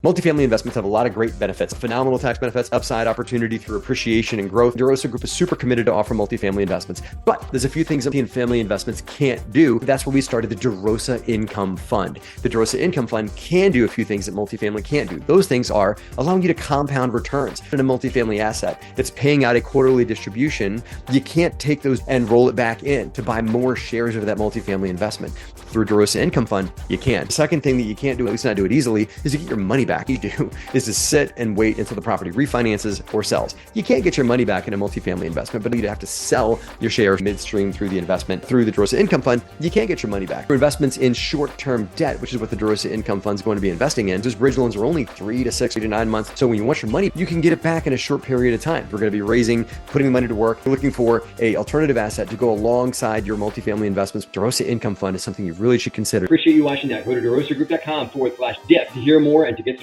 Multifamily investments have a lot of great benefits, phenomenal tax benefits, upside opportunity through appreciation and growth. DeRosa Group is super committed to offer multifamily investments, but there's a few things that multifamily investments can't do. That's where we started the DeRosa Income Fund. The DeRosa Income Fund can do a few things that multifamily can't do. Those things are allowing you to compound returns in a multifamily asset. It's paying out a quarterly distribution. You can't take those and roll it back in to buy more shares of that multifamily investment. Through DeRosa Income Fund, you can. The second thing that you can't do, at least not do it easily, is to get your money back. You do is to sit and wait until the property refinances or sells. You can't get your money back in a multifamily investment, but you'd have to sell your shares midstream through the investment. Through the DeRosa Income Fund, you can't get your money back. For investments in short-term debt, which is what the DeRosa Income Fund is going to be investing in, those bridge loans are only 3 to 6 to 9 months. So when you want your money, you can get it back in a short period of time. We're going to be putting the money to work. You're looking for a alternative asset to go alongside your multifamily investments. DeRosa Income Fund is something you really should consider. Appreciate you watching that. Go to DeRosaGroup.com/dip to hear more and to get